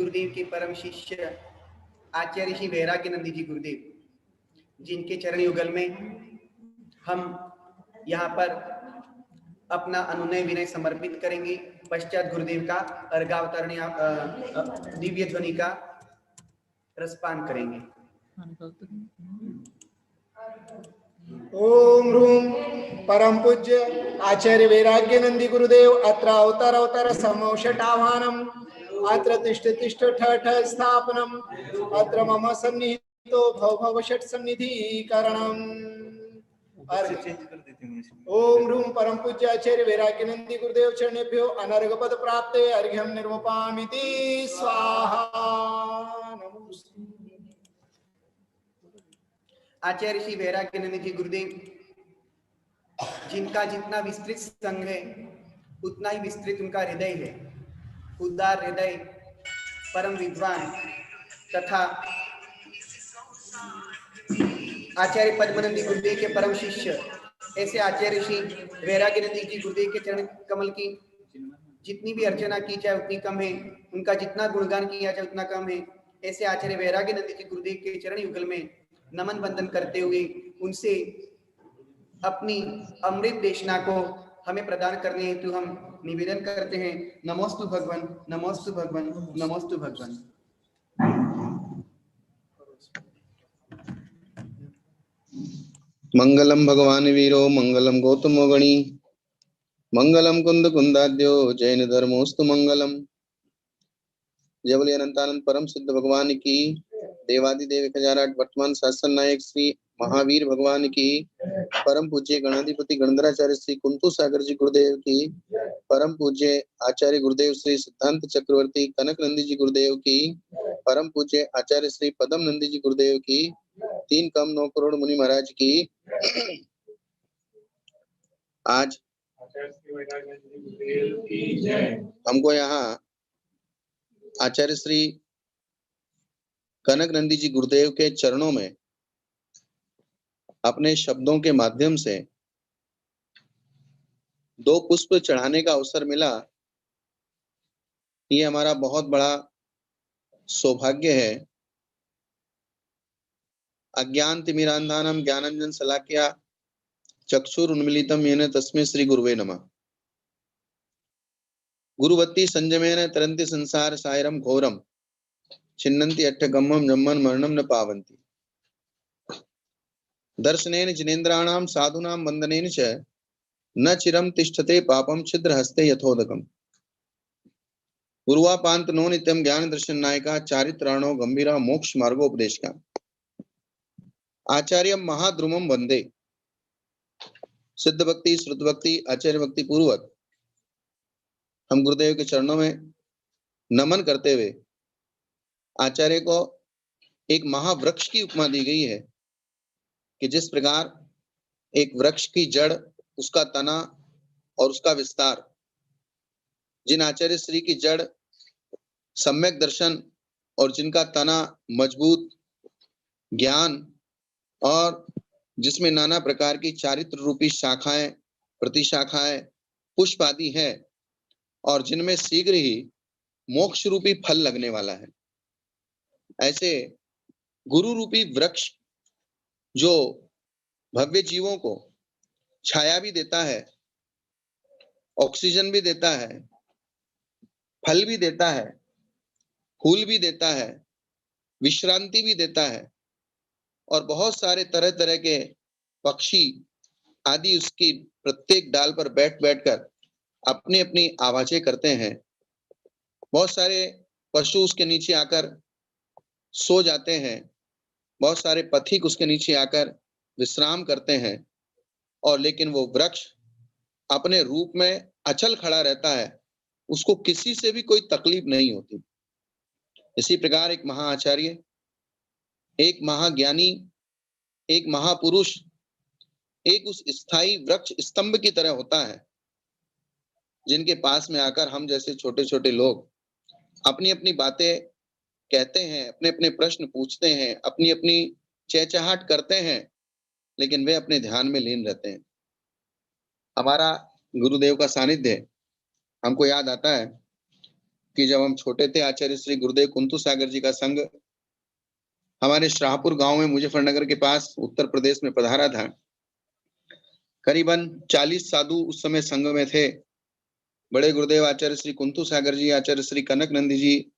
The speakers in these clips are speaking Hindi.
गुरुदेव के परम शिष्य आचार्य श्री वैराग्यानंद जी गुरुदेव, जिनके चरण युगल में हम यहाँ पर अपना अनुनय विनय समर्पित करेंगे। पश्चात गुरुदेव का अर्घावतरणी दिव्य ध्वनि का रसपान करेंगे। ओम ह्रूम परम पूज्य आचार्य वैराग्यानंद गुरुदेव अत्र अवतर समौषट आह्वानम अत्र तिष्ठ तिष्ठ ठठ स्थापनम अत्र मम सन्निहितो भव षट सन्निधि कारणम। ओम ह्रूम परम पूज्य आचार्य वैराग्यानंद गुरुदेव चरणेभ्यो अनर्घ पद प्राप्ते अर्घ्यम निर्वपामिति स्वाहा। आचार्य श्री वैराग्यानंद जी गुरुदेव, जिनका जितना विस्तृत संघ है उतना ही विस्तृत उनका हृदय है। उदार हृदय, परम विद्वान तथा आचार्य पद्मानंद गुरुदेव के परम शिष्य, ऐसे आचार्य श्री वैराग्यानंद जी गुरुदेव के चरण कमल की जितनी भी अर्चना की जाए उतनी कम है, उनका जितना गुणगान किया जाए उतना कम है। ऐसे आचार्य वैराग्यानंद जी गुरुदेव के चरण युगल में नमन बंदन करते हुए उनसे अपनी अमृत देशना को हमें प्रदान करने हेतु हम निवेदन करते हैं। नमोस्तु भगवान, नमोस्तु भगवान, नमोस्तु भगवान। मंगलम भगवान वीरो मंगलम गौतमो गणी मंगलम कुंद कुंदाद्यो जैन धर्मोस्तु मंगलम। जय बोले अनंतानंद परम सिद्ध भगवान की, देवादिदेव 1008 वर्तमान शासन नायक श्री महावीर भगवान की, परम पूज्य गणाधिपति गणधराचार्य श्री कुंतु सागर जी गुरुदेव की, परम पूज्य आचार्य गुरुदेव श्री सिद्धांत चक्रवर्ती कनक नंदी जी गुरुदेव की, परम पूज्य आचार्य श्री पदम नंदी जी गुरुदेव की, 3 कम 9 करोड़ मुनि महाराज की। आज हमको यहाँ आचार्य श्री कनक नंदी जी गुरुदेव के चरणों में अपने शब्दों के माध्यम से 2 पुष्प चढ़ाने का अवसर मिला। ये हमारा बहुत बड़ा सौभाग्य है। अज्ञान तिमिरांधानम ज्ञानांजन शलाकया चक्षुरुन्मीलितं येन तस्मै श्री गुरुवे नमः। गुरुवत्ति संयमेन तरन्ति संसार सायरम घोरम छिन्नन्ति अट्ठगम्मं जम्मन् मरणं न पावन्ति। दर्शनेन जिनेन्द्राणां साधूनां वन्दनेन च न चिरं तिष्ठते पापं छिद्रहस्ते यथोदकम्। गुरुवापान्त नो नित्यं ज्ञान दर्शन नायका चारित्राणो गंभीरा मोक्ष मार्गोपदेशका। आचार्यं महाद्रुमं वंदे। सिद्ध भक्ति श्रुत भक्ति आचार्य भक्ति पूर्वक हम गुरुदेव के चरणों में नमन करते हुए आचार्य को एक महावृक्ष की उपमा दी गई है कि जिस प्रकार एक वृक्ष की जड़, उसका तना और उसका विस्तार, जिन आचार्य श्री की जड़ सम्यक दर्शन और जिनका तना मजबूत ज्ञान और जिसमें नाना प्रकार की चारित्र रूपी शाखाएं, प्रतिशाखाएं, पुष्प आदि है और जिनमें शीघ्र ही मोक्ष रूपी फल लगने वाला है, ऐसे गुरु रूपी वृक्ष जो भव्य जीवों को छाया भी देता है, ऑक्सीजन भी देता है, फल भी देता है, फूल भी देता है, विश्रांति भी देता है और बहुत सारे तरह तरह के पक्षी आदि उसकी प्रत्येक डाल पर बैठ बैठकर अपनी अपनी आवाजें करते हैं। बहुत सारे पशु उसके नीचे आकर सो जाते हैं, बहुत सारे पथिक उसके नीचे आकर विश्राम करते हैं और लेकिन वो वृक्ष अपने रूप में अचल खड़ा रहता है, उसको किसी से भी कोई तकलीफ नहीं होती। इसी प्रकार एक महाआचार्य, एक महाज्ञानी, एक महापुरुष एक उस स्थायी वृक्ष स्तंभ की तरह होता है, जिनके पास में आकर हम जैसे छोटे छोटे लोग अपनी अपनी बातें कहते हैं, अपने अपने प्रश्न पूछते हैं, अपनी अपनी चहचहाट करते हैं, लेकिन वे अपने ध्यान में लीन रहते हैं। हमारा गुरुदेव का सानिध्य हमको याद आता है कि जब हम छोटे थे, आचार्य श्री गुरुदेव कुंतु सागर जी का संघ हमारे शाहपुर गांव में मुजफ्फरनगर के पास उत्तर प्रदेश में पधारा था। करीबन 40 साधु उस समय संघ में थे। बड़े गुरुदेव आचार्य श्री कुंतु सागर जी, आचार्य श्री कनक नंदी जी,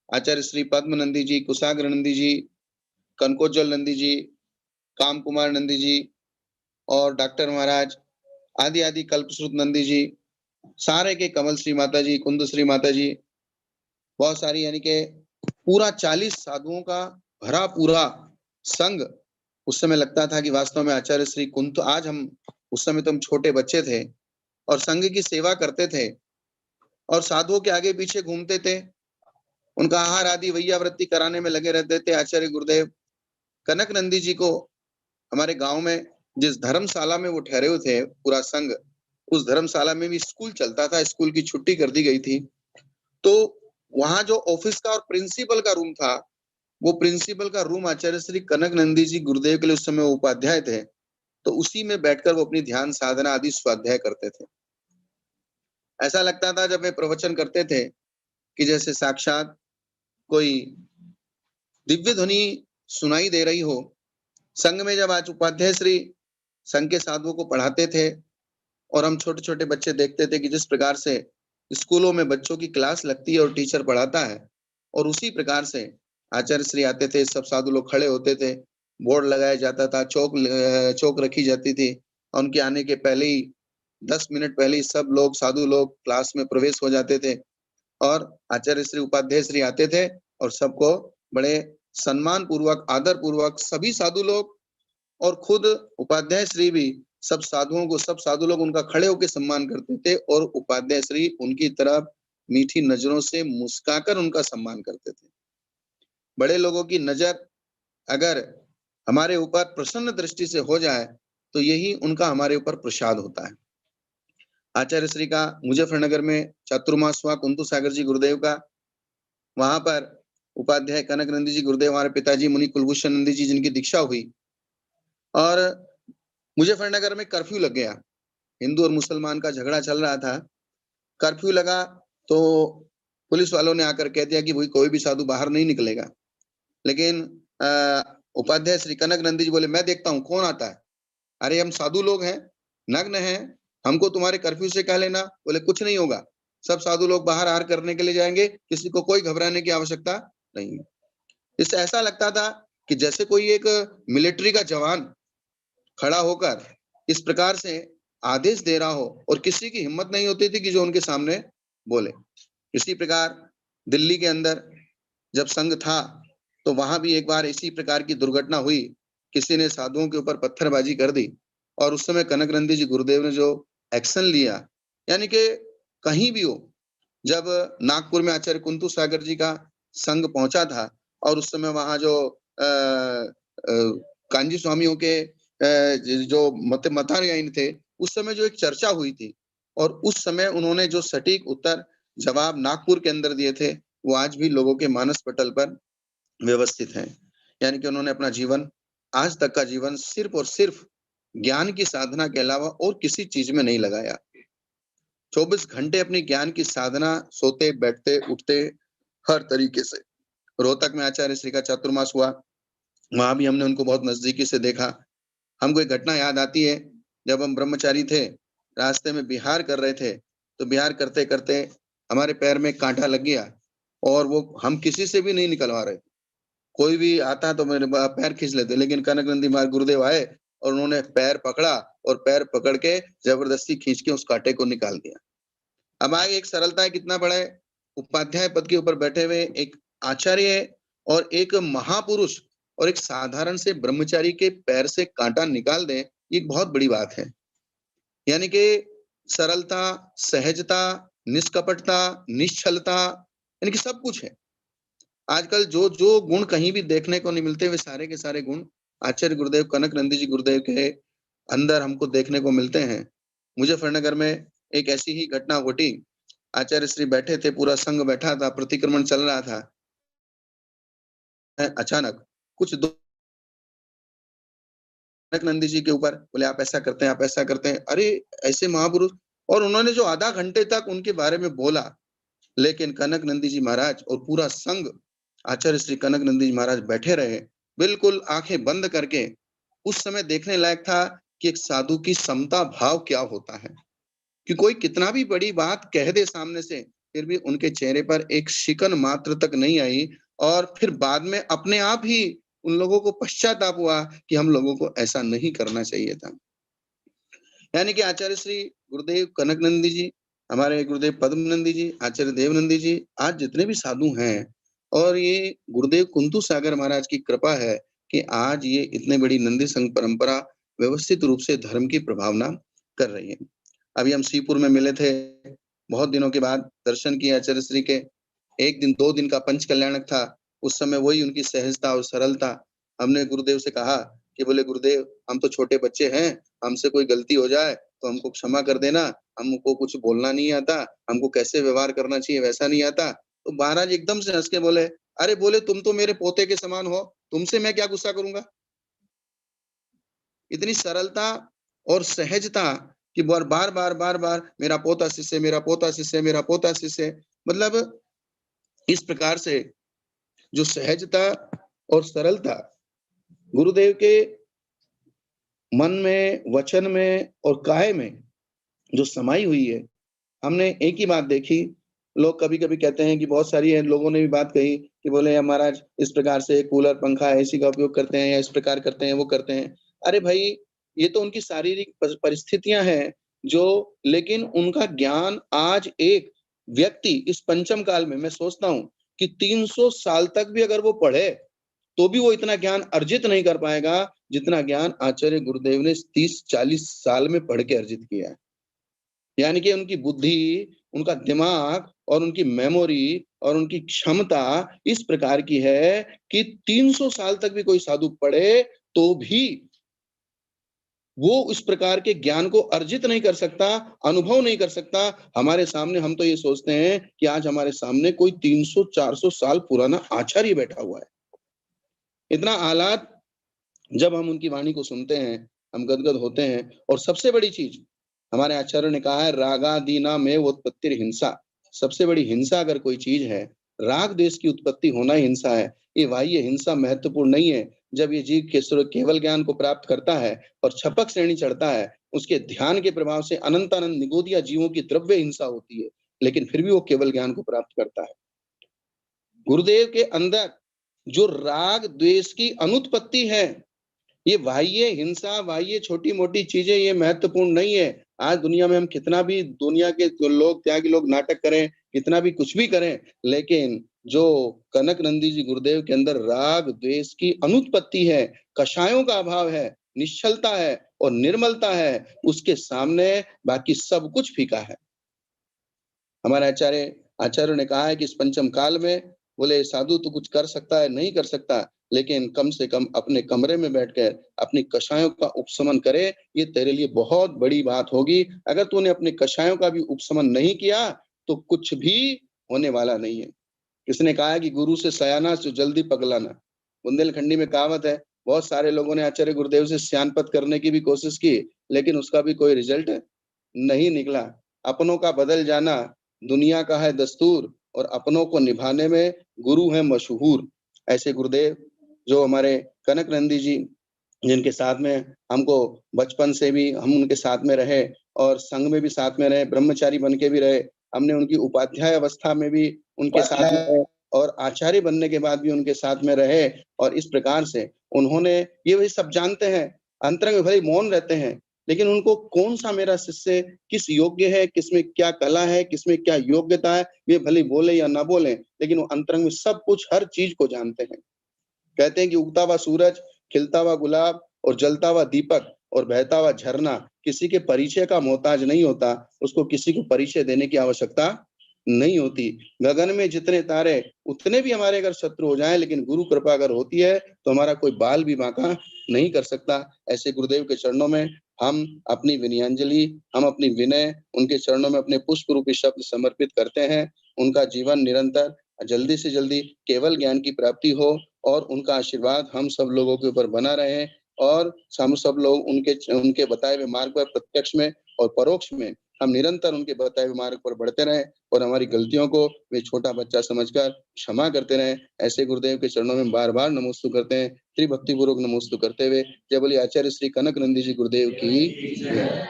आचार्य श्री पद्म नंदी जी, कुशाग्र नंदी जी, कनकोज्वल नंदी जी, काम कुमार नंदी जी और डॉक्टर महाराज आदि आदि, कल्पश्रुत नंदी जी, सारे के कमल श्री माता जी, कुंद श्री माता जी, बहुत सारी, यानी कि पूरा 40 साधुओं का भरा पूरा संघ उस समय लगता था कि वास्तव में आचार्य श्री कुंत, आज हम उस समय तो हम छोटे बच्चे थे और संघ की सेवा करते थे और साधुओं के आगे पीछे घूमते थे, उनका आहार आदि वैयावृत्ति कराने में लगे रहते थे। आचार्य गुरुदेव कनक नंदी जी को हमारे गांव में जिस धर्मशाला में वो ठहरे हुए थे पूरा संघ, उस धर्मशाला में भी स्कूल चलता था, स्कूल की छुट्टी कर दी गई थी, तो वहां जो ऑफिस का और प्रिंसिपल का रूम था, वो प्रिंसिपल का रूम आचार्य श्री कनक नंदी जी गुरुदेव के लिए उस समय उपाध्याय थे, तो उसी में बैठकर वो अपनी ध्यान साधना आदि स्वाध्याय करते थे। ऐसा लगता था जब वे प्रवचन करते थे कि जैसे साक्षात कोई दिव्य ध्वनि सुनाई दे रही हो। संघ में जब आज उपाध्याय श्री संघ के साधुओं को पढ़ाते थे और हम छोटे छोटे बच्चे देखते थे कि जिस प्रकार से स्कूलों में बच्चों की क्लास लगती है और टीचर पढ़ाता है, और उसी प्रकार से आचार्य श्री आते थे, सब साधु लोग खड़े होते थे, बोर्ड लगाया जाता था, चौक रखी जाती थी, और उनके आने के पहले ही 10 मिनट पहले ही सब लोग साधु लोग क्लास में प्रवेश हो जाते थे और आचार्य श्री उपाध्याय श्री आते थे और सबको बड़े सम्मान पूर्वक, आदर पूर्वक सभी साधु लोग और खुद उपाध्याय श्री भी सब साधुओं को, सब साधु लोग उनका खड़े होकर सम्मान करते थे और उपाध्याय श्री उनकी तरफ मीठी नजरों से मुस्काकर उनका सम्मान करते थे। बड़े लोगों की नजर अगर हमारे ऊपर प्रसन्न दृष्टि से हो जाए तो यही उनका हमारे ऊपर प्रसाद होता है। आचार्य श्री का मुजफ्फरनगर में चातुर्मास हुआ कुंतु सागर जी गुरुदेव का, वहां पर उपाध्याय कनक नंदी जी गुरुदेव हमारे पिताजी मुनि कुलभूषण नंदी जी जिनकी दीक्षा हुई, और मुजफ्फरनगर में कर्फ्यू लग गया, हिंदू और मुसलमान का झगड़ा चल रहा था, कर्फ्यू लगा तो पुलिस वालों ने आकर कह दिया कि भाई कोई भी साधु बाहर नहीं निकलेगा। लेकिन उपाध्याय श्री कनक नंदी जी बोले मैं देखता हूँ कौन आता है, अरे हम साधु लोग हैं, नग्न हैं, हमको तुम्हारे कर्फ्यू से कह लेना। बोले कुछ नहीं होगा, सब साधु लोग बाहर आहार करने के लिए जाएंगे, किसी को कोई घबराने की आवश्यकता नहीं है। इससे ऐसा लगता था कि जैसे कोई एक मिलिट्री का जवान खड़ा होकर इस प्रकार से आदेश दे रहा हो और किसी की हिम्मत नहीं होती थी कि जो उनके सामने बोले। इसी प्रकार दिल्ली के अंदर जब संघ था तो वहां भी एक बार इसी प्रकार की दुर्घटना हुई, किसी ने साधुओं के ऊपर पत्थरबाजी कर दी और उस समय कनक नंदी जी गुरुदेव ने जो एक्शन लिया, यानी कि कहीं भी हो, जब नागपुर में आचार्य कुंतु सागर जी का संघ पहुंचा था और उस समय वहां जो कांजी स्वामियों के जो मतानुयायी थे, उस समय जो एक चर्चा हुई थी और उस समय उन्होंने जो सटीक उत्तर जवाब नागपुर के अंदर दिए थे वो आज भी लोगों के मानस पटल पर व्यवस्थित हैं। यानी कि उन्होंने अपना जीवन, आज तक का जीवन सिर्फ और सिर्फ ज्ञान की साधना के अलावा और किसी चीज में नहीं लगाया। 24 घंटे अपनी ज्ञान की साधना, सोते बैठते उठते हर तरीके से। रोहतक में आचार्य श्री का चातुर्मास हुआ, वहां भी हमने उनको बहुत नजदीकी से देखा। हमको एक घटना याद आती है, जब हम ब्रह्मचारी थे, रास्ते में बिहार कर रहे थे, तो बिहार करते करते हमारे पैर में कांटा लग गया और वो हम किसी से भी नहीं निकलवा रहे, कोई भी आता तो मेरे पैर खींच लेते, लेकिन कनक नंदी महाराज गुरुदेव आए और उन्होंने पैर पकड़ा और पैर पकड़ के जबरदस्ती खींच के उस कांटे को निकाल दिया। अब आगे एक सरलता है, कितना बड़ा है, उपाध्याय पद के ऊपर बैठे हुए एक आचार्य और एक महापुरुष और एक साधारण से ब्रह्मचारी के पैर से कांटा निकाल दें, ये बहुत बड़ी बात है। यानी कि सरलता, सहजता, निष्कपटता, निश्चलता, यानी कि सब कुछ है। आजकल जो जो गुण कहीं भी देखने को नहीं मिलते, वे सारे के सारे गुण आचार्य गुरुदेव कनक नंदी जी गुरुदेव के अंदर हमको देखने को मिलते हैं। मुजफ्फरनगर में एक ऐसी ही घटना घटी, आचार्य श्री बैठे थे, पूरा संघ बैठा था, प्रतिक्रमण चल रहा था, अचानक कुछ दो कनक नंदी जी के ऊपर बोले आप ऐसा करते हैं, आप ऐसा करते हैं। अरे ऐसे महापुरुष, और उन्होंने जो आधा घंटे तक उनके बारे में बोला, लेकिन कनक नंदी जी महाराज और पूरा संघ आचार्य श्री कनक नंदी जी महाराज बैठे रहे, बिल्कुल आंखें बंद करके। उस समय देखने लायक था कि एक साधु की समता भाव क्या होता है, कि कोई कितना भी बड़ी बात कह दे सामने से, फिर भी उनके चेहरे पर एक शिकन मात्र तक नहीं आई। और फिर बाद में अपने आप ही उन लोगों को पश्चाताप हुआ कि हम लोगों को ऐसा नहीं करना चाहिए था। यानी कि आचार्य श्री गुरुदेव कनक नंदी जी, हमारे गुरुदेव पद्म नंदी जी, आचार्य देव नंदी जी, आज जितने भी साधु हैं, और ये गुरुदेव कुंतु सागर महाराज की कृपा है कि आज ये इतने बड़ी नंदी संघ परंपरा व्यवस्थित रूप से धर्म की प्रभावना कर रही है। अभी हम सीपुर में मिले थे, बहुत दिनों के बाद दर्शन किए आचार्य श्री के। 1 दिन 2 दिन का पंच कल्याणक था। उस समय वही उनकी सहजता और सरलता। हमने गुरुदेव से कहा कि बोले गुरुदेव, हम तो छोटे बच्चे हैं, हमसे कोई गलती हो जाए तो हमको क्षमा कर देना, हमको कुछ बोलना नहीं आता, हमको कैसे व्यवहार करना चाहिए वैसा नहीं आता। तो महाराज एकदम से हंस के बोले, अरे बोले तुम तो मेरे पोते के समान हो, तुमसे मैं क्या गुस्सा करूंगा। इतनी सरलता और सहजता कि बार बार बार बार बार मेरा पोता शिष्य, मेरा पोता शिष्य, मेरा पोता शिष्य। मतलब इस प्रकार से जो सहजता और सरलता गुरुदेव के मन में, वचन में और काया में जो समाई हुई है, हमने एक ही बात देखी। लोग कभी-कभी कहते हैं कि बहुत सारी लोगों ने भी बात कही कि बोले यार महाराज इस प्रकार से कूलर, पंखा, एसी का उपयोग करते हैं या इस प्रकार करते हैं, वो करते हैं। अरे भाई, ये तो उनकी शारीरिक परिस्थितियां हैं जो, लेकिन उनका ज्ञान आज एक व्यक्ति इस पंचम काल में, मैं सोचता हूं कि 300 साल तक भी अगर वो पढ़े तो भी वो इतना ज्ञान अर्जित नहीं कर पाएगा जितना ज्ञान आचार्य गुरुदेव ने 30-40 साल में पढ़ के अर्जित किया है। यानी कि उनकी बुद्धि, उनका दिमाग और उनकी मेमोरी और उनकी क्षमता इस प्रकार की है कि 300 साल तक भी कोई साधु पढ़े तो भी वो इस प्रकार के ज्ञान को अर्जित नहीं कर सकता, अनुभव नहीं कर सकता। हमारे सामने हम तो ये सोचते हैं कि आज हमारे सामने कोई 300-400 साल पुराना आचार्य बैठा हुआ है। इतना आह्लाद जब हम उनकी वाणी को सुनते हैं, हम गदगद होते हैं। और सबसे बड़ी चीज हमारे आचार्य ने कहा है, रागादीना में उत्पत्ति हिंसा। सबसे बड़ी हिंसा अगर कोई चीज है, राग द्वेष की उत्पत्ति होना ही हिंसा है। ये बाह्य हिंसा महत्वपूर्ण नहीं है। जब ये जीव के केवल ज्ञान को प्राप्त करता है और छपक श्रेणी चढ़ता है, उसके ध्यान के प्रभाव से अनंत अनंत निगोदिया जीवों की द्रव्य हिंसा होती है, लेकिन फिर भी वो केवल ज्ञान को प्राप्त करता है। गुरुदेव के अंदर जो राग द्वेष की अनुत्पत्ति है, ये बाह्य हिंसा, बाह्य छोटी मोटी चीजें ये महत्वपूर्ण नहीं है। आज दुनिया में हम कितना भी दुनिया के लोग, त्यागी लोग नाटक करें, कितना भी कुछ भी करें, लेकिन जो कनक नंदी जी गुरुदेव के अंदर राग द्वेष की अनुत्पत्ति है, कषायों का अभाव है, निश्चलता है और निर्मलता है, उसके सामने बाकी सब कुछ फीका है। हमारे आचार्य ने कहा है कि इस पंचम काल में बोले साधु तो कुछ कर सकता है, नहीं कर सकता, लेकिन कम से कम अपने कमरे में बैठकर अपनी कषायों का उपशमन करे, ये तेरे लिए बहुत बड़ी बात होगी। अगर तूने अपने कषायों का भी उपशमन नहीं किया तो कुछ भी होने वाला नहीं है। किसने कहा है कि गुरु से सयाना जो जल्दी पगलाना। बुंदेलखंडी में कहावत है। बहुत सारे लोगों ने आचार्य गुरुदेव से स्यानपत करने की भी कोशिश की, लेकिन उसका भी कोई रिजल्ट नहीं निकला। अपनों का बदल जाना दुनिया का है दस्तूर, और अपनों को निभाने में गुरु है मशहूर। ऐसे गुरुदेव जो हमारे कनक नंदी जी, जिनके साथ में हमको बचपन से भी हम उनके साथ में रहे और संघ में भी साथ में रहे, ब्रह्मचारी बन के भी रहे, हमने उनकी उपाध्याय अवस्था में भी उनके साथ में रहे और आचार्य बनने के बाद भी उनके साथ में रहे। और इस प्रकार से उन्होंने, ये वही सब जानते हैं, अंतरंग में भले मौन रहते हैं, लेकिन उनको कौन सा मेरा शिष्य किस योग्य है, किसमें क्या कला है, किसमें क्या योग्यता है, वे भले बोले या ना बोले, लेकिन वो अंतरंग में सब कुछ, हर चीज को जानते हैं। कहते हैं कि उगता हुआ सूरज, खिलता हुआ गुलाब और जलता हुआ दीपक और बहता हुआ झरना किसी के परिचय का मोहताज नहीं होता, उसको किसी को परिचय देने की आवश्यकता नहीं होती। गगन में जितने तारे उतने भी हमारे अगर शत्रु हो जाएं, लेकिन गुरु कृपा अगर होती है तो हमारा कोई बाल भी बांका नहीं कर सकता। ऐसे गुरुदेव के चरणों में हम अपनी विनयांजलि, हम अपनी विनय उनके चरणों में अपने पुष्प रूपी शब्द समर्पित करते हैं। उनका जीवन निरंतर जल्दी से जल्दी केवल ज्ञान की प्राप्ति हो और उनका आशीर्वाद हम सब लोगों के ऊपर बना रहे, और हम सब लोग उनके बताए हुए मार्ग पर प्रत्यक्ष में और परोक्ष में हम निरंतर उनके बताए हुए मार्ग पर बढ़ते रहें और हमारी गलतियों को वे छोटा बच्चा समझकर क्षमा करते रहें। ऐसे गुरुदेव के चरणों में बार बार नमोस्तु करते हैं। त्रिभक्ति पूर्वक नमोस्तु करते हुए जय बोलिए आचार्य श्री कनक नंदी जी गुरुदेव की जय।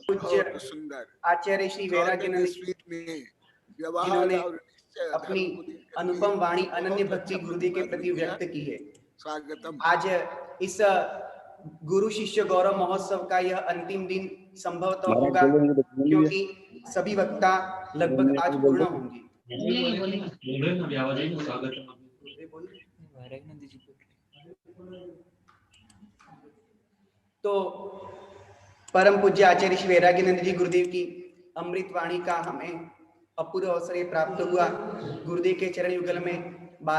पूज्य बहुत सुंदर आचार्य श्री वैराग्यानंद जिन्होंने अपनी अनुपम वाणी अनन्य भक्ति गुरुदेव के प्रति व्यक्त की है। स्वागतम। आज इस गुरु शिष्य गौरव महोत्सव का यह अंतिम दिन संभवतः होगा क्योंकि सभी वक्ता लगभग आज पूर्ण होंगे। तो परम पूज्य आचार्य श्री वैराग्यानंद जी गुरुदेव की अमृत वाणी का हमें अपूर्व अवसर प्राप्त हुआ। गुरुदेव के चरण युगल में